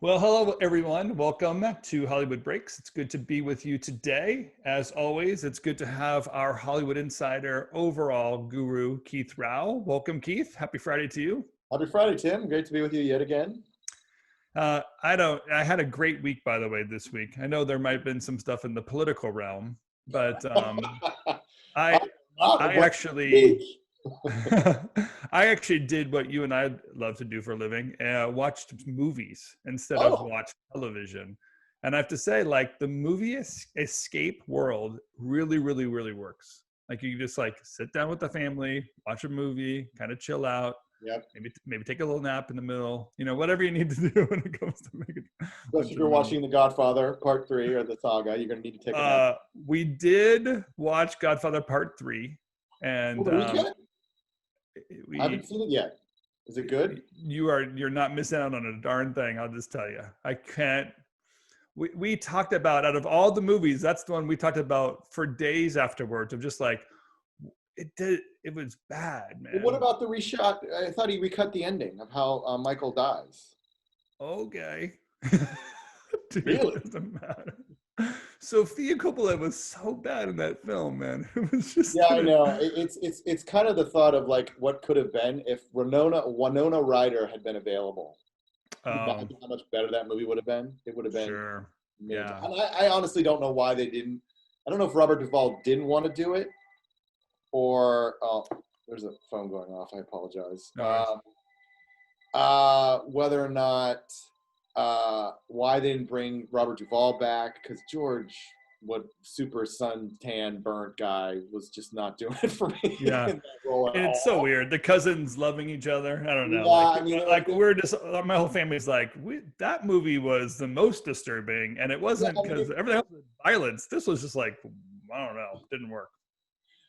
Well, hello everyone. Welcome to Hollywood Breaks. It's good to be with you today. As always, it's good to have our Hollywood insider overall guru, Keith Rauch. Welcome, Keith. Happy Friday to you. Happy Friday, Tim. Great to be with you yet again. I had a great week, by the way, this week. I know there might have been some stuff in the political realm, but I, I actually, I actually did what you and I love to do for a living. Watched movies instead of watch television. And I have to say, like, the movie escape world really, really, really works. Like, you just like sit down with the family, watch a movie, kind of chill out. Yep. Maybe take a little nap in the middle. You know, whatever you need to do when it comes to making. Especially if you're watching The Godfather Part 3 or the saga, you're going to need to take a nap. We did watch Godfather Part 3. And I haven't seen it yet. Is it good? You're not missing out on a darn thing. I'll just tell you. I can't. We talked about, out of all the movies, that's the one we talked about for days afterwards, of just like, it was bad, man. Well, what about the reshot? I thought he recut the ending of how Michael dies. Okay. Dude, really? It doesn't matter. Sophia Coppola was so bad in that film, man. It was just I know. It's kind of the thought of like what could have been if Winona Ryder had been available. How much better that movie would have been. It would have been. Sure. Amazing. Yeah. And I honestly don't know why they didn't. I don't know if Robert Duvall didn't want to do it, or there's a phone going off. I apologize. No Whether or not why they didn't bring Robert Duvall back, because George, what super suntan burnt guy, was just not doing it for me. Yeah. In that role at and it's all. so weird. The cousins loving each other. I don't know. Yeah, like we're just, my whole family's like, that movie was the most disturbing, and it wasn't because everything else was violence. This was just like, I don't know, didn't work.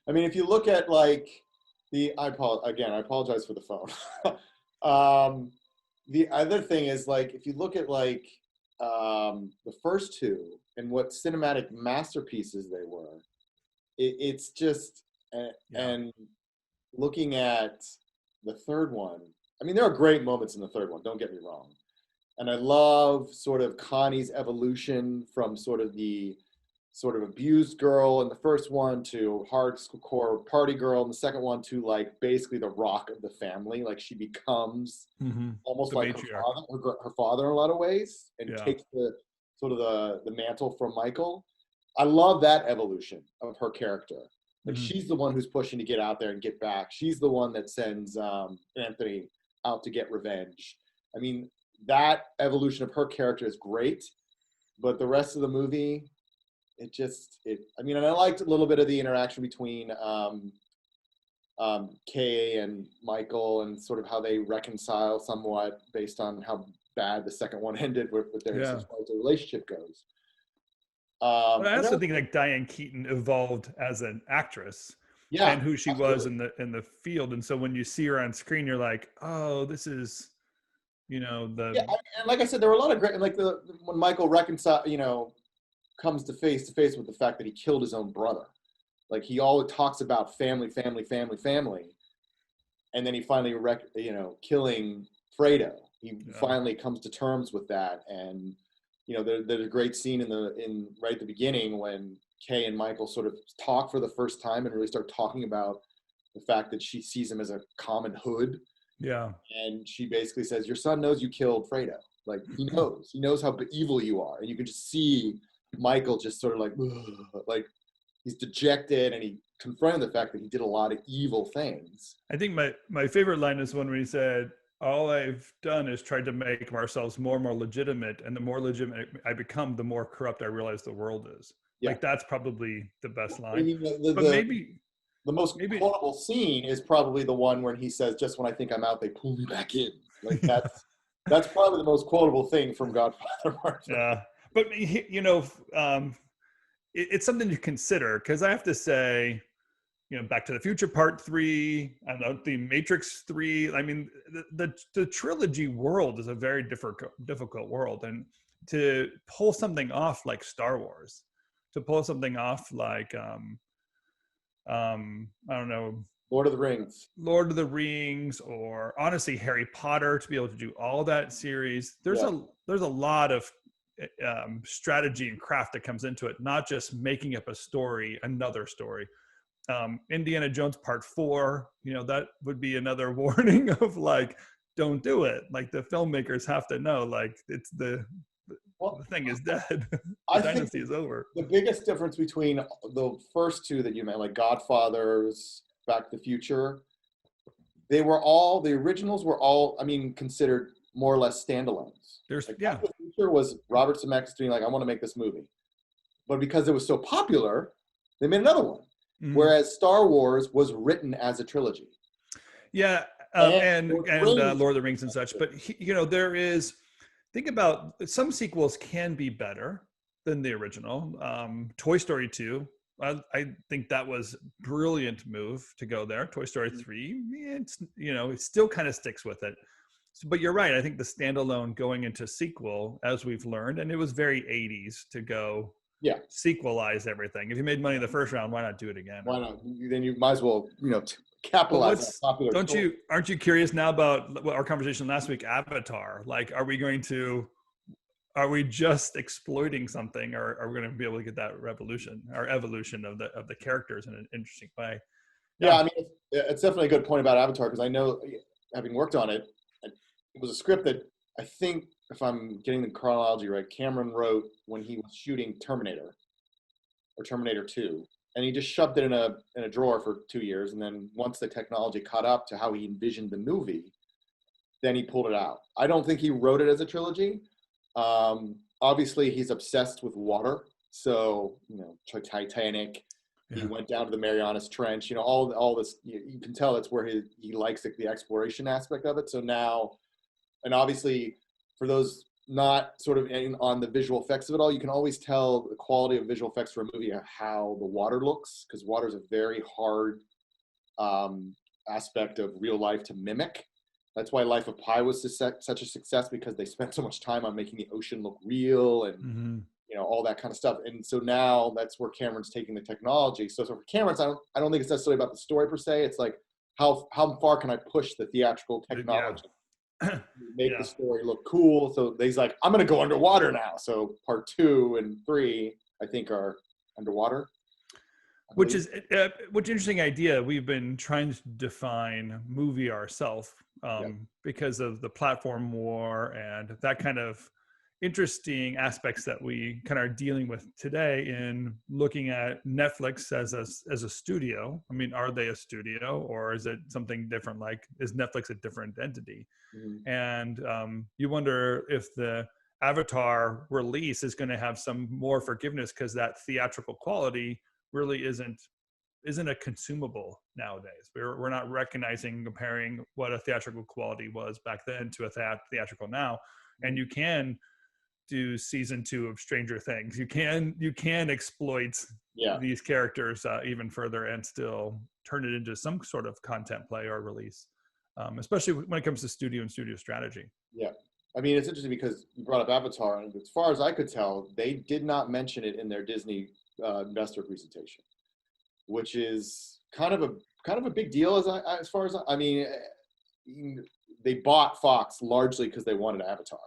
I mean, if you look at like I apologize for the phone. The other thing is, like, if you look at like the first two and what cinematic masterpieces they were, it's just and looking at the third one, I mean, there are great moments in the third one, don't get me wrong, and I love sort of Connie's evolution from sort of the abused girl in the first one to hardcore party girl in the second one to like basically the rock of the family. Like she becomes almost The like her father in a lot of ways, and takes the sort of the mantle from Michael. I love that evolution of her character. Like she's the one who's pushing to get out there and get back. She's the one that sends Anthony out to get revenge. I mean, that evolution of her character is great, but the rest of the movie, I mean, and I liked a little bit of the interaction between Kay and Michael, and sort of how they reconcile somewhat based on how bad the second one ended with their as far as the relationship goes. But I also think like Diane Keaton evolved as an actress, and who she was in the field, and so when you see her on screen, you're like, oh, this is, and like I said, there were a lot of great, like when Michael comes to face with the fact that he killed his own brother. Like he always talks about family, and then he finally killing Fredo. He finally comes to terms with that, and there's a great scene in right at the beginning when Kay and Michael sort of talk for the first time and really start talking about the fact that she sees him as a common hood. Yeah. And she basically says, "Your son knows you killed Fredo. Like he knows how evil you are," and you can just see Michael just sort of like he's dejected, and he confronted the fact that he did a lot of evil things. I think my favorite line is one where he said, all I've done is tried to make ourselves more and more legitimate, and the more legitimate I become, the more corrupt I realize the world is. Yeah. Like that's probably the best line. I mean, the most quotable scene is probably the one where he says, "Just when I think I'm out, they pull me back in." Like that's probably the most quotable thing from Godfather. Yeah. But, it's something to consider, because I have to say, Back to the Future Part 3, I know the Matrix 3. I mean, the trilogy world is a very difficult world. And to pull something off like Star Wars, to pull something off like, I don't know, Lord of the Rings. Lord of the Rings, or honestly Harry Potter, to be able to do all that series. There's a lot of strategy and craft that comes into it, not just making up a story, another story. Indiana Jones Part 4, that would be another warning of like, don't do it. Like the filmmakers have to know, like it's the thing is dead. The dynasty is over. The biggest difference between the first two that you meant, like Godfathers, Back to the Future, the originals were all, considered more or less standalones. Back to the Future was Robert Zemeckis being like, I want to make this movie. But because it was so popular, they made another one. Mm-hmm. Whereas Star Wars was written as a trilogy. Yeah, and Lord of the Rings and such. But, think about some sequels can be better than the original. Toy Story 2, I think that was a brilliant move to go there. Toy Story 3, it still kind of sticks with it. But you're right. I think the standalone going into sequel, as we've learned, and it was very 80s to go sequelize everything. If you made money in the first round, why not do it again? Why not? Then you might as well, capitalize on popular. Aren't you curious now about our conversation last week, Avatar? Like, are we just exploiting something, or are we going to be able to get that evolution of the characters in an interesting way? Yeah, it's definitely a good point about Avatar, because I know, having worked on it, it was a script that I think, if I'm getting the chronology right, Cameron wrote when he was shooting Terminator or Terminator 2, and he just shoved it in a drawer for 2 years, and then once the technology caught up to how he envisioned the movie, then he pulled it out. I don't think he wrote it as a trilogy. Obviously, he's obsessed with water, so Titanic. Yeah. He went down to the Marianas Trench. All this. You can tell it's where he likes the exploration aspect of it. So now, and obviously, for those not sort of on the visual effects of it all, you can always tell the quality of visual effects for a movie how the water looks, because water is a very hard aspect of real life to mimic. That's why Life of Pi was such a success, because they spent so much time on making the ocean look real and all that kind of stuff. And so now that's where Cameron's taking the technology. So for Cameron's, I don't think it's necessarily about the story per se. It's like how far can I push the theatrical technology to make the story look cool? So he's like, I'm going to go underwater now. So Part 2 and 3, I think, are underwater. Which is interesting idea. We've been trying to define movie ourselves because of the platform war and that kind of interesting aspects that we kind of are dealing with today in looking at Netflix as a studio. Are they a studio, or is it something different? Like, is Netflix a different entity? Mm-hmm. And you wonder if the Avatar release is going to have some more forgiveness, because that theatrical quality really isn't a consumable nowadays. We're not recognizing, comparing what a theatrical quality was back then to a theatrical now. And you can do season 2 of Stranger Things. You can exploit these characters even further and still turn it into some sort of content play or release, especially when it comes to studio and studio strategy. Yeah. It's interesting because you brought up Avatar, and as far as I could tell, they did not mention it in their Disney investor presentation, which is kind of a big deal as far as they bought Fox largely because they wanted Avatar,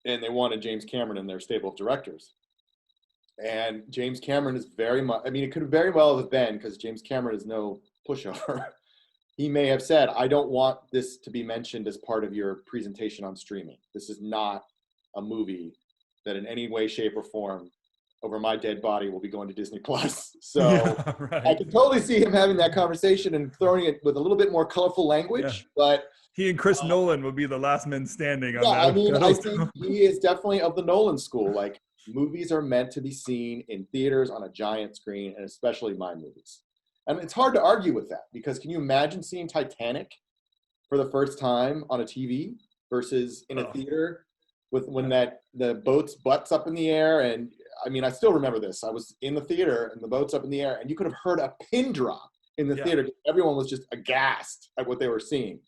and they wanted James Cameron in their stable of directors. And James Cameron is very much, it could very well have been, because James Cameron is no pushover. He may have said, I don't want this to be mentioned as part of your presentation on streaming. This is not a movie that in any way, shape, or form over my dead body will be going to Disney Plus. So right. I can totally see him having that conversation and throwing it with a little bit more colorful language. But he and Chris Nolan would be the last men standing on that. I think he is definitely of the Nolan school. Like, movies are meant to be seen in theaters on a giant screen, and especially my movies. And it's hard to argue with that, because can you imagine seeing Titanic for the first time on a TV versus in a theater when the boat's butts up in the air? And I still remember this. I was in the theater and the boat's up in the air, and you could have heard a pin drop in the theater. Everyone was just aghast at what they were seeing.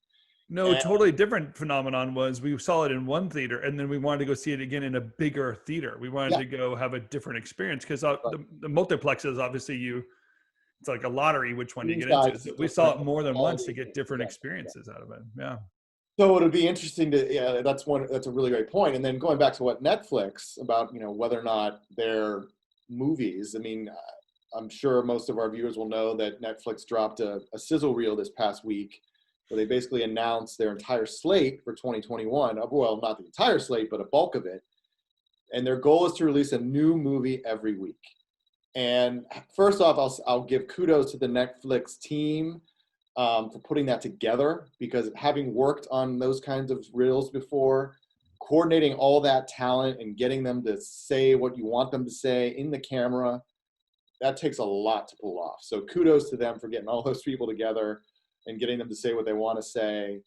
No, totally different phenomenon was we saw it in one theater, and then we wanted to go see it again in a bigger theater. We wanted to go have a different experience, because the multiplexes, obviously, it's like a lottery which one you get Inside into. So we saw it more than once to get different experiences out of it. Yeah. So it'll be interesting to, yeah, that's a really great point. And then going back to what Netflix about, whether or not their movies, I mean, I'm sure most of our viewers will know that Netflix dropped a sizzle reel this past week where they basically announced their entire slate for 2021. Well, not the entire slate, but a bulk of it. And their goal is to release a new movie every week. And first off, I'll give kudos to the Netflix team for putting that together, because having worked on those kinds of reels before, coordinating all that talent and getting them to say what you want them to say in the camera, that takes a lot to pull off. So kudos to them for getting all those people together and getting them to say what they want to say.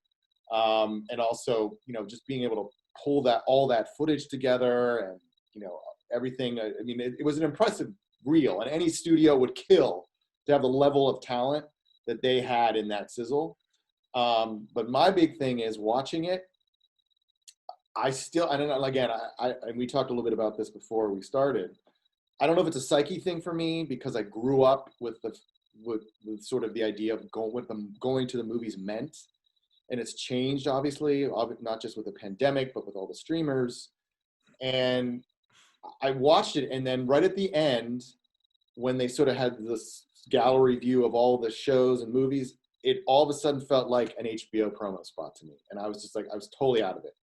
And also, just being able to pull all that footage together and, everything. I mean, it was an impressive reel, and any studio would kill to have the level of talent that they had in that sizzle. But my big thing is watching it. I don't know, again, and we talked a little bit about this before we started. I don't know if it's a psyche thing for me, because I grew up with sort of the idea of going to the movies meant, and it's changed, obviously, not just with the pandemic, but with all the streamers. And I watched it, and then right at the end, when they sort of had this gallery view of all the shows and movies, it all of a sudden felt like an HBO promo spot to me. And I was just like, I was totally out of it.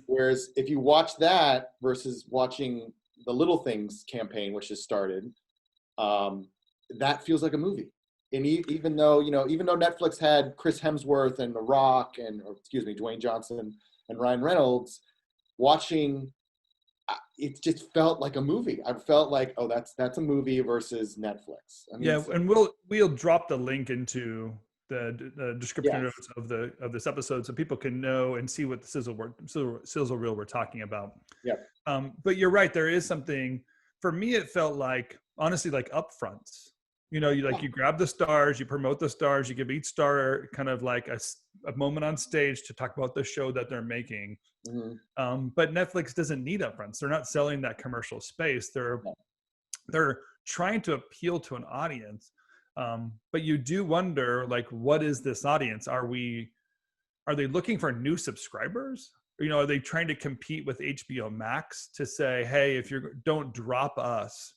Whereas if you watch that versus watching the Little Things campaign, which has started, that feels like a movie. And even though Netflix had Chris Hemsworth and The Rock Dwayne Johnson and Ryan Reynolds, watching, it just felt like a movie. I felt like, oh, that's a movie versus Netflix. I mean, yeah, and we'll drop the link into the description notes of this episode so people can know and see what the sizzle reel we're talking about. Yeah. But you're right. There is something, for me, it felt like, honestly, like upfronts. You grab the stars, you promote the stars, you give each star kind of like a moment on stage to talk about the show that they're making. Mm-hmm. But Netflix doesn't need upfronts. They're not selling that commercial space. They're trying to appeal to an audience. But you do wonder, like, what is this audience? Are they looking for new subscribers? Are they trying to compete with HBO Max to say, hey, if you don't drop us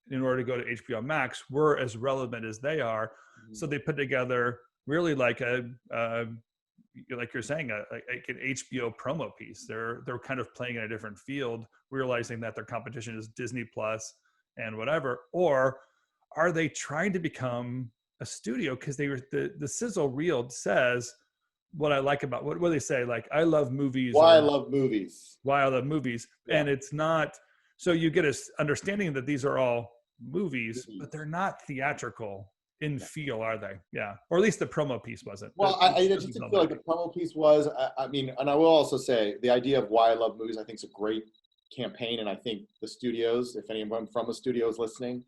in order to go to HBO Max, we're as relevant as they are. Mm-hmm. So they put together really like like you're saying, like an HBO promo piece. They're kind of playing in a different field, realizing that their competition is Disney Plus and whatever. Or are they trying to become a studio? Because the sizzle reel says, what I like about, what do they say? Like, I love movies. Why I love movies. Why I love movies. Yeah. And it's not, so you get an understanding that these are all movies, but they're not theatrical in feel, are they? Yeah. Or at least the promo piece wasn't. Well, I just didn't feel like the promo piece was. I mean, and I will also say the idea of why I love movies, I think is a great campaign. And I think the studios, if anyone from a studio is listening,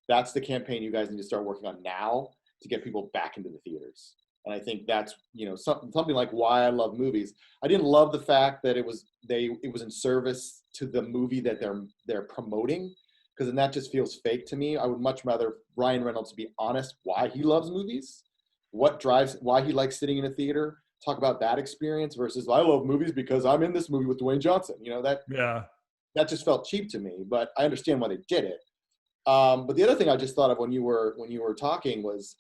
that's the campaign you guys need to start working on now to get people back into the theaters. And I think that's, something like why I love movies. I didn't love the fact that it was in service to the movie that they're promoting, because then that just feels fake to me. I would much rather Ryan Reynolds be honest why he loves movies, why he likes sitting in a theater, talk about that experience versus I love movies because I'm in this movie with Dwayne Johnson. That just felt cheap to me, but I understand why they did it. But the other thing I just thought of when you were talking was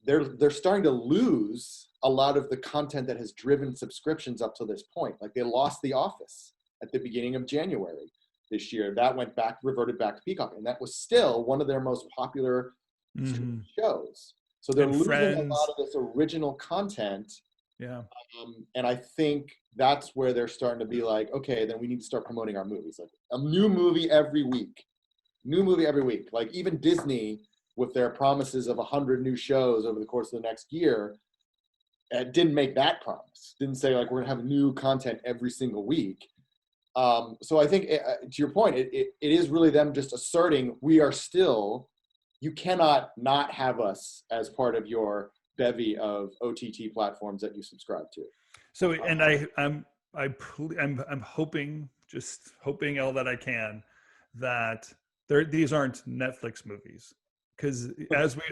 they're starting to lose a lot of the content that has driven subscriptions up to this point. Like they lost The Office at the beginning of January this year. That reverted back to Peacock, and that was still one of their most popular shows. So they're losing a lot of this original content. Yeah. And I think that's where they're starting to be like, okay, then we need to start promoting our movies. Like a new movie every week. Like even Disney, with their promises of 100 new shows over the course of the next year, didn't make that promise. Didn't say like we're gonna have new content every single week. So I think to your point, it is really them just asserting you cannot not have us as part of your bevy of OTT platforms that you subscribe to. So, and I'm hoping all that I can that these aren't Netflix movies, because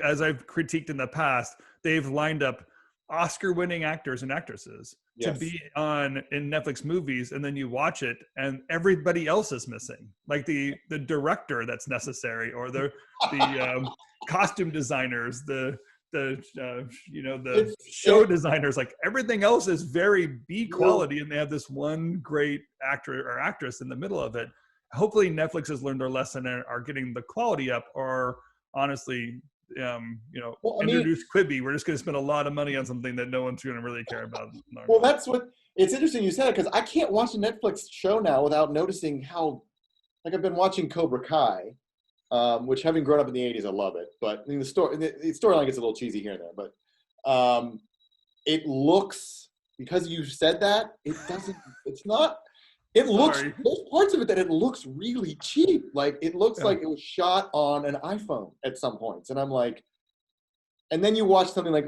as I've critiqued in the past, they've lined up Oscar-winning actors and actresses to be in Netflix movies, and then you watch it, and everybody else is missing, like the director that's necessary, or the costume designers, the show designers. Like everything else is very B quality, and they have this one great actor or actress in the middle of it. Hopefully, Netflix has learned their lesson and are getting the quality up, or honestly, introduce Quibi. We're just going to spend a lot of money on something that no one's going to really care about. Well, that's what, it's interesting you said it, because I can't watch a Netflix show now without noticing how, like, I've been watching Cobra Kai, which, having grown up in the 80s, I love it. But I mean, the storyline gets a little cheesy here and there. But it looks, because you said that, it doesn't, it's not, it looks, there's parts of it that it looks really cheap. Like, it looks like it was shot on an iPhone at some points. And I'm like, and then you watch something like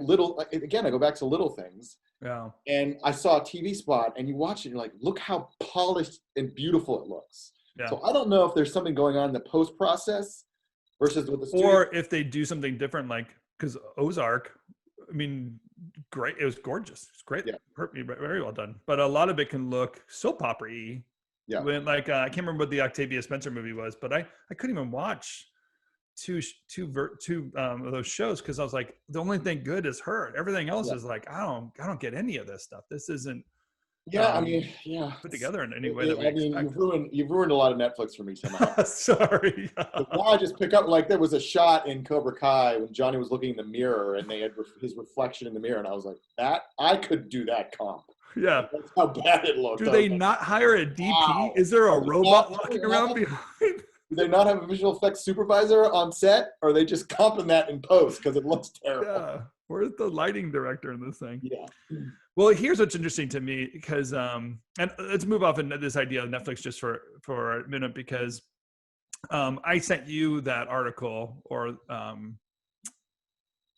again, I go back to Little Things. Yeah. And I saw a TV spot, and you watch it, and you're like, look how polished and beautiful it looks. Yeah. So I don't know if there's something going on in the post process versus with the studio. Or if they do something different, like, because Ozark, I mean, great. It was gorgeous. It's great. Yeah. Very well done. But a lot of it can look soap opera-y. Yeah. When, like, I can't remember what the Octavia Spencer movie was, but I couldn't even watch two of those shows, because I was like, the only thing good is her. Everything else is like, I don't get any of this stuff. This isn't. I mean, put together in any way that we expect. You've ruined a lot of Netflix for me somehow. Sorry. Now I just pick up, like, there was a shot in Cobra Kai when Johnny was looking in the mirror, and they had his reflection in the mirror, and I was like, that I could do that comp. Yeah. That's how bad it looked. Do they not hire a DP? Wow. Is there a robot walking around behind? Do they not have a visual effects supervisor on set, or are they just comping that in post because it looks terrible? Yeah. Where's the lighting director in this thing? Yeah. Well, here's what's interesting to me, because and let's move off into this idea of Netflix just for a minute, because I sent you that article, or I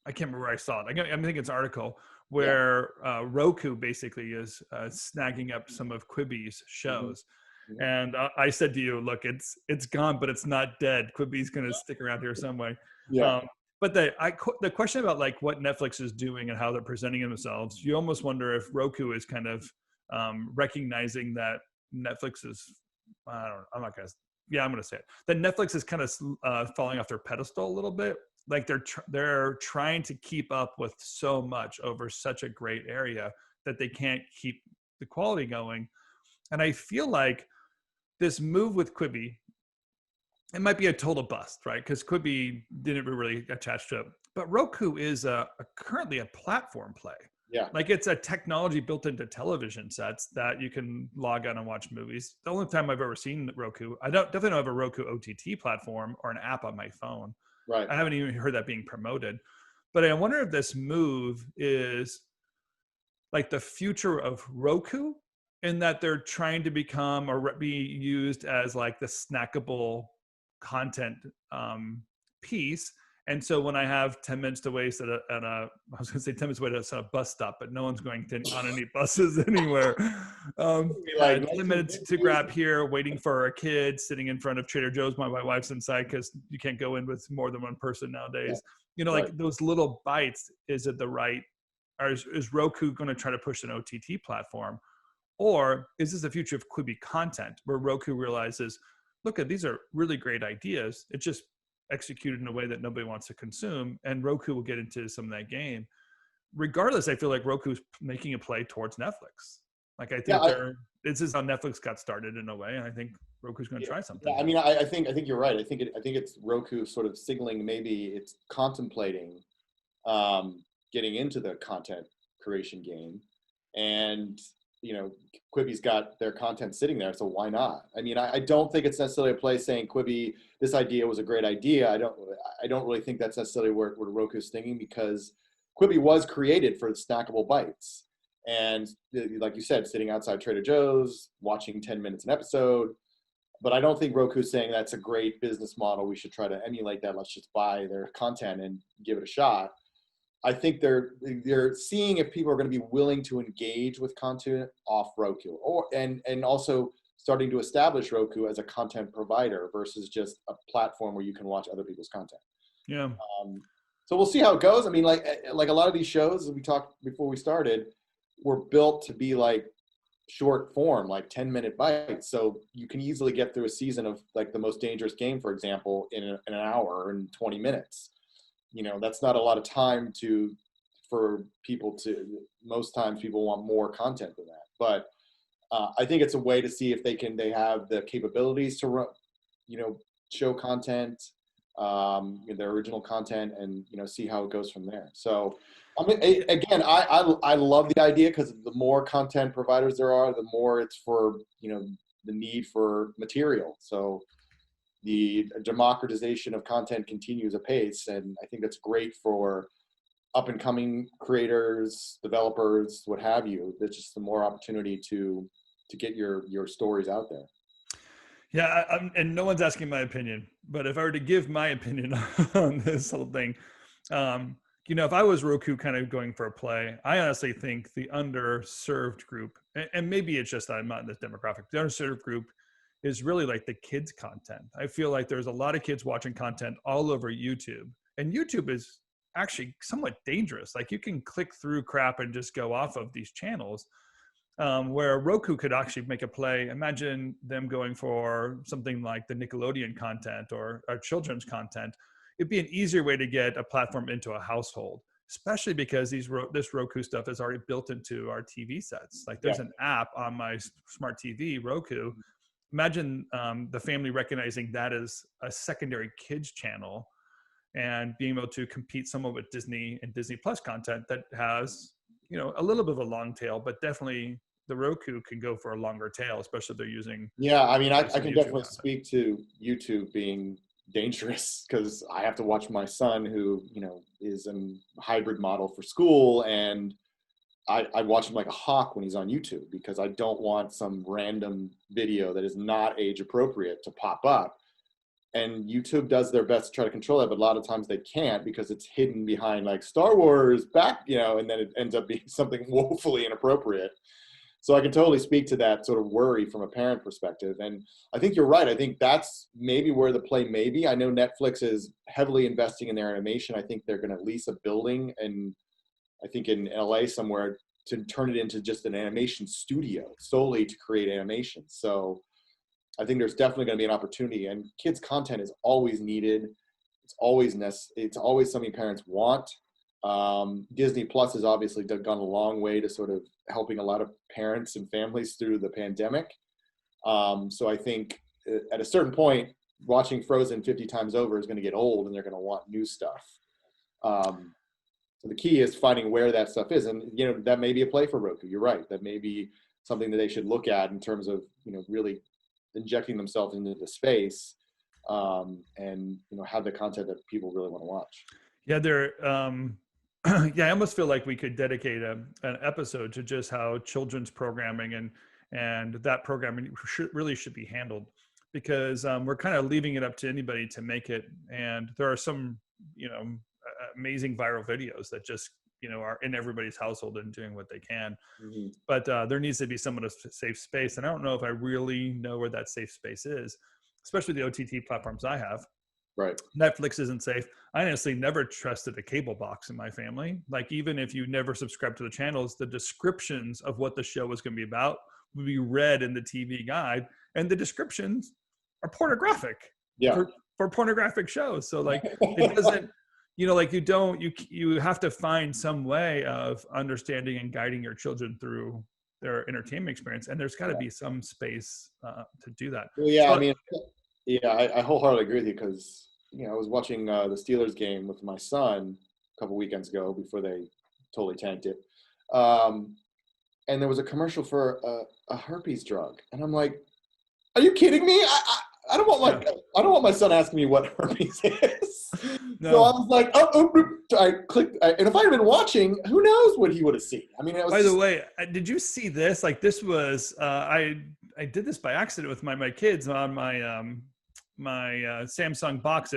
can't remember where I saw it. I think it's an article where Roku basically is snagging up some of Quibi's shows. Mm-hmm. And I said to you, look, it's gone, but it's not dead. Quibi's going to stick around here some way. Yeah. But the question about, like, what Netflix is doing and how they're presenting themselves, you almost wonder if Roku is kind of recognizing that Netflix is, I'm going to say it, that Netflix is kind of falling off their pedestal a little bit. Like, they're trying to keep up with so much over such a great area that they can't keep the quality going. And I feel like this move with Quibi, it might be a total bust, right? Because Quibi didn't really attach to it. But Roku is currently a platform play. Yeah. Like, it's a technology built into television sets that you can log on and watch movies. The only time I've ever seen Roku, I definitely don't have a Roku OTT platform or an app on my phone. Right. I haven't even heard that being promoted. But I wonder if this move is like the future of Roku, in that they're trying to become or be used as like the snackable content piece. And so when I have 10 minutes to waste I was going to say 10 minutes to waste at a bus stop, but no one's going on any buses anywhere. 10 minutes to grab here, waiting for a kid, sitting in front of Trader Joe's. My wife's inside because you can't go in with more than one person nowadays. Yeah. Like those little bites, is Roku going to try to push an OTT platform? Or is this the future of Quibi content, where Roku realizes, look, these are really great ideas. It's just executed in a way that nobody wants to consume, and Roku will get into some of that game. Regardless, I feel like Roku's making a play towards Netflix. Like, I think this is how Netflix got started in a way, and I think Roku's going to try something. Yeah, I mean, I think you're right. I think it's Roku sort of signaling maybe it's contemplating getting into the content creation game, and Quibi's got their content sitting there, so why not? I mean, I don't think it's necessarily a play saying Quibi, this idea was a great idea. I don't really think that's necessarily where Roku's thinking, because Quibi was created for snackable bites. And like you said, sitting outside Trader Joe's, watching 10 minutes an episode. But I don't think Roku's saying that's a great business model. We should try to emulate that. Let's just buy their content and give it a shot. I think they're seeing if people are going to be willing to engage with content off Roku, and also starting to establish Roku as a content provider versus just a platform where you can watch other people's content. Yeah. So we'll see how it goes. I mean, like a lot of these shows we talked before we started were built to be like short form, like 10-minute bites. So you can easily get through a season of like The Most Dangerous Game, for example, in an hour and 20 minutes. You know, that's not a lot of time for people to, most times people want more content than that. But I think it's a way to see if they have the capabilities to run, you know, show content, their original content, and, you know, see how it goes from there. So, I mean, again, I love the idea, because the more content providers there are, the more it's for, you know, the need for material. So the democratization of content continues apace, and I think that's great for up and coming creators, developers, what have you. There's just the more opportunity to get your stories out there. Yeah, and no one's asking my opinion, but if I were to give my opinion on this whole thing, you know, if I was Roku kind of going for a play, I honestly think the underserved group, and maybe it's just I'm not in this demographic, the underserved group is really like the kids content. I feel like there's a lot of kids watching content all over YouTube, and YouTube is actually somewhat dangerous. Like you can click through crap and just go off of these channels. Where Roku could actually make a play. Imagine them going for something like the Nickelodeon content or children's content. It'd be an easier way to get a platform into a household, especially because this Roku stuff is already built into our TV sets. Like there's an app on my smart TV, Roku. Imagine the family recognizing that as a secondary kids channel and being able to compete somewhat with Disney and Disney Plus content that has, you know, a little bit of a long tail, but definitely the Roku can go for a longer tail, especially if they're using. Yeah, I mean, I can YouTube definitely content. speak to YouTube being dangerous, because I have to watch my son, who, you know, is a hybrid model for school, and I watch him like a hawk when he's on YouTube, because I don't want some random video that is not age appropriate to pop up. And YouTube does their best to try to control that, but a lot of times they can't, because it's hidden behind like Star Wars back, you know, and then it ends up being something woefully inappropriate. So I can totally speak to that sort of worry from a parent perspective. And I think you're right. I think that's maybe where the play may be. I know Netflix is heavily investing in their animation. I think they're going to lease a building, and I think in LA somewhere, to turn it into just an animation studio solely to create animation. So I think there's definitely going to be an opportunity, and kids content is always needed. It's always something parents want. Disney Plus has obviously gone a long way to sort of helping a lot of parents and families through the pandemic. So I think at a certain point, watching Frozen 50 times over is going to get old, and they're going to want new stuff. So the key is finding where that stuff is. And, you know, that may be a play for Roku. You're right. That may be something that they should look at in terms of, you know, really injecting themselves into the space, and, you know, have the content that people really want to watch. Yeah, yeah, I almost feel like we could dedicate an episode to just how children's programming and that programming really should be handled, because we're kind of leaving it up to anybody to make it. And there are some, you know, amazing viral videos that just, you know, are in everybody's household and doing what they can. Mm-hmm. But there needs to be somewhat of safe space. And I don't know if I really know where that safe space is, especially the OTT platforms I have. Right. Netflix isn't safe. I honestly never trusted a cable box in my family. Like, even if you never subscribe to the channels, the descriptions of what the show was going to be about would be read in the TV guide, and the descriptions are pornographic for pornographic shows. So like, it doesn't, you know, like you have to find some way of understanding and guiding your children through their entertainment experience. And there's got to be some space to do that. Well, yeah, so, I mean, I wholeheartedly agree with you, because, you know, I was watching the Steelers game with my son a couple weekends ago before they totally tanked it. And there was a commercial for a herpes drug. And I'm like, are you kidding me? I don't want my son asking me what herpes is. No. So I was like, I clicked. And if I had been watching, who knows what he would have seen. I mean, it was By the way, did you see this? Like, this was, I did this by accident with my kids on my my Samsung box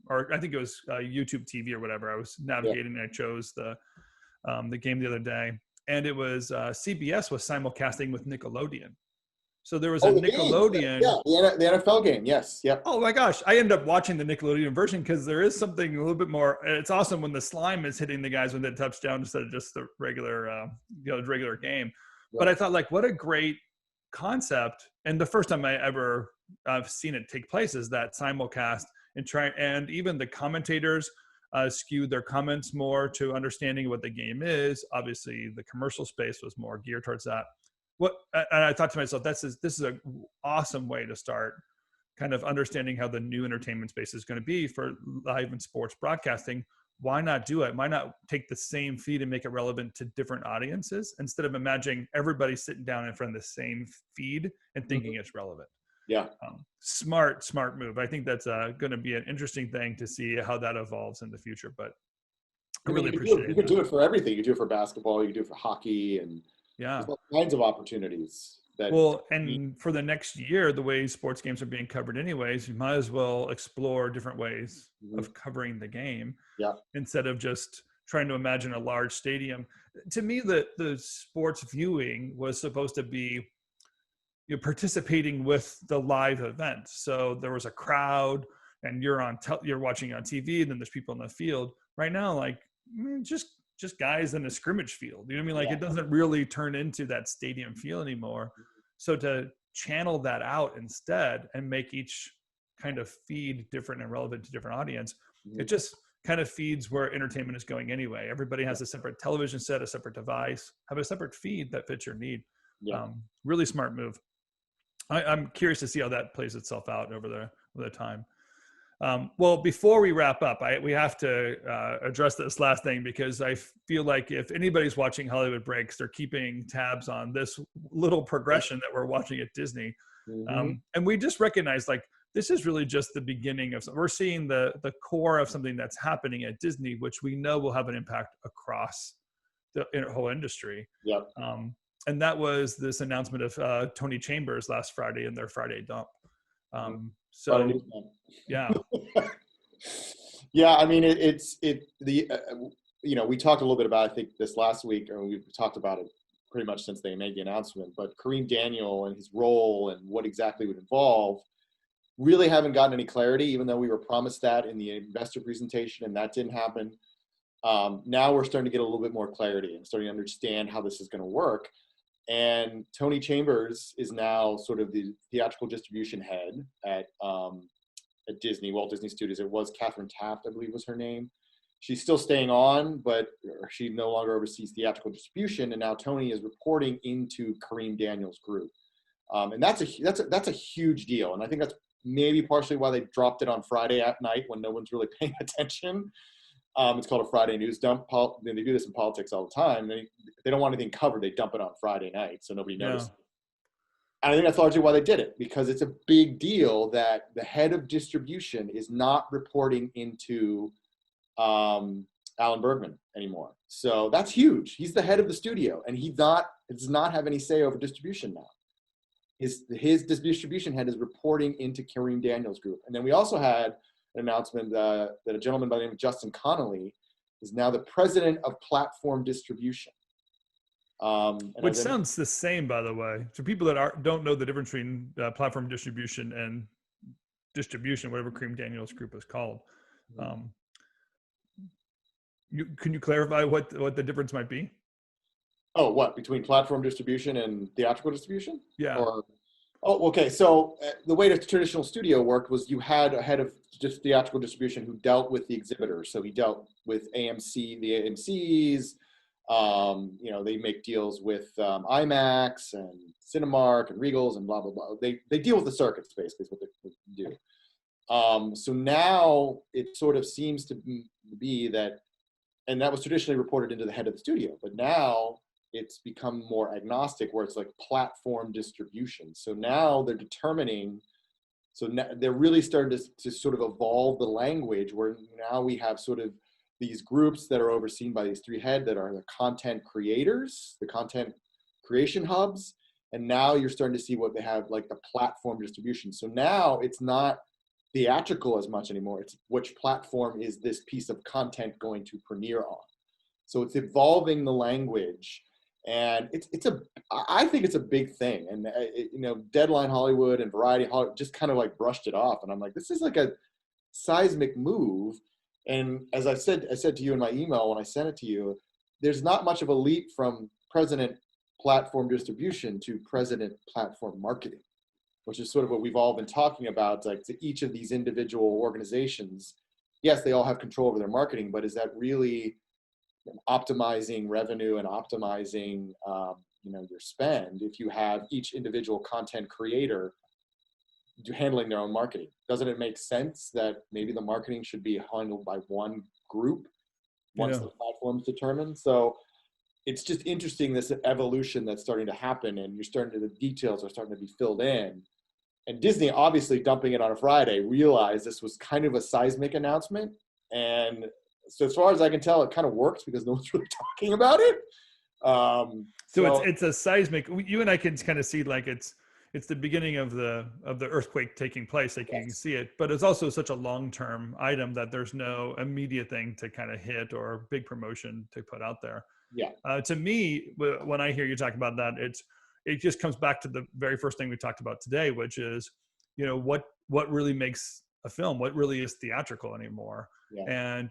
or I think it was YouTube TV or whatever. I was navigating and I chose the game the other day, and it was CBS was simulcasting with Nickelodeon. So there was a Oh, the game. Nickelodeon. Yeah, the NFL game. Yes. Yep. Oh my gosh. I end up watching the Nickelodeon version because there is something a little bit more. It's awesome when the slime is hitting the guys with a touchdown instead of just the regular game. But I thought, like, what a great concept. And the first time I ever seen it take place is that simulcast, and even the commentators skewed their comments more to understanding what the game is. Obviously, the commercial space was more geared towards that. And I thought to myself, this is an awesome way to start kind of understanding how the new entertainment space is going to be for live and sports broadcasting. Why not do it? Why not take the same feed and make it relevant to different audiences instead of imagining everybody sitting down in front of the same feed and thinking it's relevant? Yeah. Smart move. I think that's going to be an interesting thing to see how that evolves in the future. But I really appreciate it. You could do it for everything. You could do it for basketball. You could do it for hockey, and there's all kinds of opportunities. And for the next year, the way sports games are being covered anyways, you might as well explore different ways of covering the game instead of just trying to imagine a large stadium. To me, the sports viewing was supposed to be participating with the live event. So there was a crowd and you're watching on TV and then there's people in the field. Right now, like just guys in a scrimmage field. You know what I mean? Like it doesn't really turn into that stadium feel anymore. So to channel that out instead and make each kind of feed different and relevant to different audience, it just kind of feeds where entertainment is going anyway. Everybody has a separate television set, a separate device, have a separate feed that fits your need. Really smart move. I'm curious to see how that plays itself out over the time. Well, before we wrap up, we have to address this last thing because I feel like if anybody's watching Hollywood Breaks, they're keeping tabs on this little progression that we're watching at Disney. And we just recognize like this is really just the beginning of we're seeing the core of something that's happening at Disney, which we know will have an impact across the whole industry. And that was this announcement of Tony Chambers last Friday in their Friday dump. Yeah, I mean, we talked a little bit about, I think this last week, or we talked about it pretty much since they made the announcement, but Kareem Daniel and his role and what exactly would involve really haven't gotten any clarity, even though we were promised that in the investor presentation and that didn't happen. Now we're starting to get a little bit more clarity and starting to understand how this is going to work. And Tony Chambers is now sort of the theatrical distribution head at Disney, Walt Disney Studios. It was Catherine Taft, I believe was her name. She's still staying on, but she no longer oversees theatrical distribution. And now Tony is reporting into Kareem Daniel's group. And that's a huge deal. And I think that's maybe partially why they dropped it on Friday at night when no one's really paying attention. It's called a Friday news dump. They do this in politics all the time. They don't want anything covered. They dump it on Friday night so nobody notices. And I think that's largely why they did it, because it's a big deal that the head of distribution is not reporting into Alan Bergman anymore. So that's huge. He's the head of the studio, and he does not have any say over distribution now. His distribution head is reporting into Kareem Daniel's group. And then we also had an announcement that a gentleman by the name of Justin Connolly is now the president of platform distribution. Which sounds the same, by the way, to people that don't know the difference between platform distribution and distribution, whatever Kareem Daniel's group is called. Can you clarify what the difference might be? Oh, what, between platform distribution and theatrical distribution? Yeah. Okay. So the way the traditional studio worked was you had a head of just theatrical distribution who dealt with the exhibitors. So he dealt with the AMCs. They make deals with IMAX and Cinemark and Regals and blah, blah, blah. They deal with the circuits, basically, is what they do. So now it sort of seems to be that, and that was traditionally reported into the head of the studio, but now it's become more agnostic, where it's like platform distribution. So now they're determining, they're really starting to sort of evolve the language, where now we have sort of these groups that are overseen by these three heads that are the content creators, the content creation hubs. And now you're starting to see what they have, like the platform distribution. So now it's not theatrical as much anymore. It's which platform is this piece of content going to premiere on. So it's evolving the language. And I think it's a big thing. And Deadline Hollywood and Variety Hollywood just kind of like brushed it off. And I'm like, this is like a seismic move. And as I said to you in my email when I sent it to you, there's not much of a leap from president platform distribution to president platform marketing, which is sort of what we've all been talking about. Like, to each of these individual organizations, yes, they all have control over their marketing, but is that really optimizing revenue and optimizing your spend if you have each individual content creator handling their own marketing? Doesn't it make sense that maybe the marketing should be handled by one group once the platform's determined? So it's just interesting, this evolution that's starting to happen, and the details are starting to be filled in. And Disney, obviously dumping it on a Friday, realized this was kind of a seismic announcement. And so as far as I can tell, it kind of works because no one's really talking about it. So it's a seismic. You and I can kind of see like it's the beginning of the earthquake taking place. Like, you can see it, but it's also such a long-term item that there's no immediate thing to kind of hit or big promotion to put out there. Yeah. To me, when I hear you talk about that, it just comes back to the very first thing we talked about today, which is, what really makes a film, what really is theatrical anymore. Yeah. And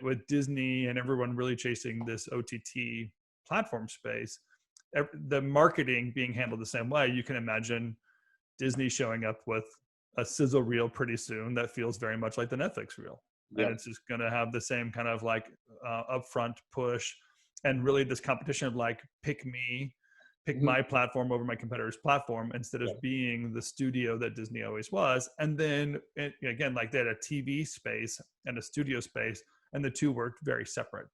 with Disney and everyone really chasing this OTT platform space, the marketing being handled the same way. You can imagine Disney showing up with a sizzle reel pretty soon that feels very much like the Netflix reel. Yep. And it's just going to have the same kind of like upfront push, and really this competition of like, pick my platform over my competitor's platform, instead of being the studio that Disney always was. And then again, like, they had a TV space and a studio space, and the two worked very separate.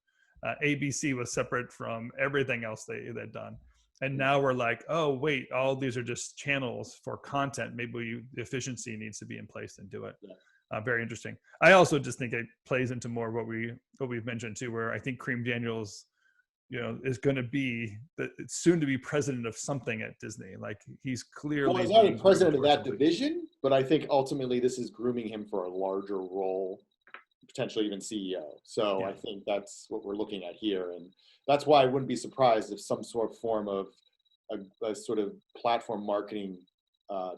ABC was separate from everything else they'd done. And now we're like, oh, wait, all these are just channels for content. Maybe the efficiency needs to be in place and do it. Yeah. Very interesting. I also just think it plays into more what we've mentioned too, where I think Kareem Daniel's, is going to be soon to be president of something at Disney. Like, he's clearly. Well, he's already president of that division, but I think ultimately this is grooming him for a larger role, potentially even CEO. So I think that's what we're looking at here. And that's why I wouldn't be surprised if some sort of form of a sort of platform marketing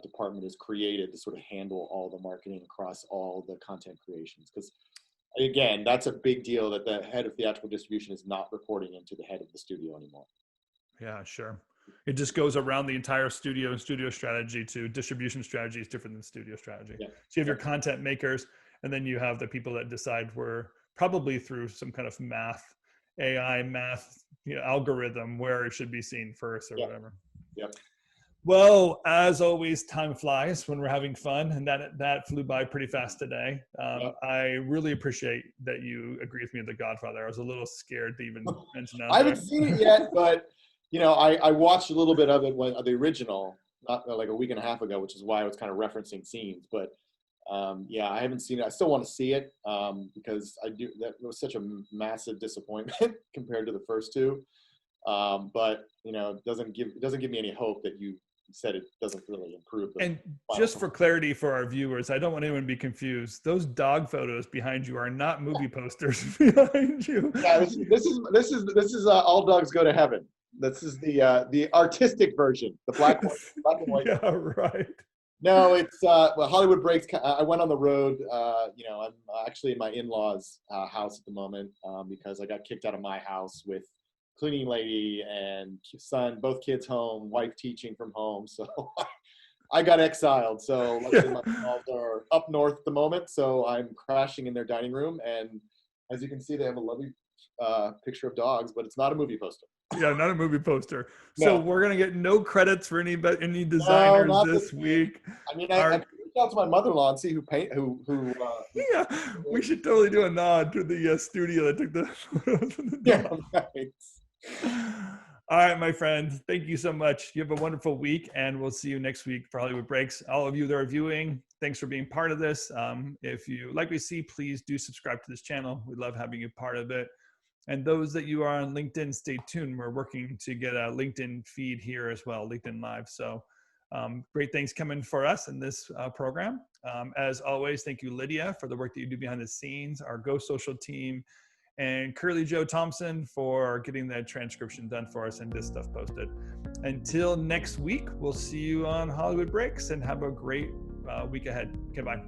department is created to sort of handle all the marketing across all the content creations. Because again, that's a big deal, that the head of theatrical distribution is not reporting into the head of the studio anymore. Yeah, sure. It just goes around the entire studio, and studio strategy to distribution strategy is different than studio strategy. Yeah. So you have your content makers, and then you have the people that decide where, probably through some kind of AI math algorithm, where it should be seen first or whatever. Yep. Well, as always, time flies when we're having fun, and that flew by pretty fast today. I really appreciate that you agree with me on The Godfather. I was a little scared to even mention that. I haven't seen it yet, but I watched a little bit of it when the original, not like a week and a half ago, which is why I was kind of referencing scenes. But I haven't seen it. I still want to see it because that was such a massive disappointment compared to the first two. But it doesn't give me any hope that you said it doesn't really improve. And just for clarity for our viewers, I don't want anyone to be confused. Those dog photos behind you are not movie posters behind you. Yeah, this is All Dogs Go to Heaven. This is the artistic version, the black and white. Yeah, right. No, it's Hollywood Breaks. I went on the road. I'm actually in my in-laws' house at the moment because I got kicked out of my house with cleaning lady and son, both kids home, wife teaching from home. So I got exiled. So luckily my in-laws are up north at the moment. So I'm crashing in their dining room. And as you can see, they have a lovely picture of dogs, but it's not a movie poster. Yeah, not a movie poster. So we're going to get no credits for any designers this week. I mean, I reached out to my mother-in-law and see who yeah, we should totally do a nod to the studio that took the photos of the dog. Yeah, right. All right, my friend. Thank you so much. You have a wonderful week, and we'll see you next week for Hollywood Breaks. All of you that are viewing, thanks for being part of this. If you like what you see, please do subscribe to this channel. We love having you part of it. And those that you are on LinkedIn, stay tuned. We're working to get a LinkedIn feed here as well, LinkedIn Live. So great things coming for us in this program. As always, thank you, Lydia, for the work that you do behind the scenes, our Go Social team, and Curly Joe Thompson for getting that transcription done for us and this stuff posted. Until next week, we'll see you on Hollywood Breaks, and have a great week ahead. Okay, bye.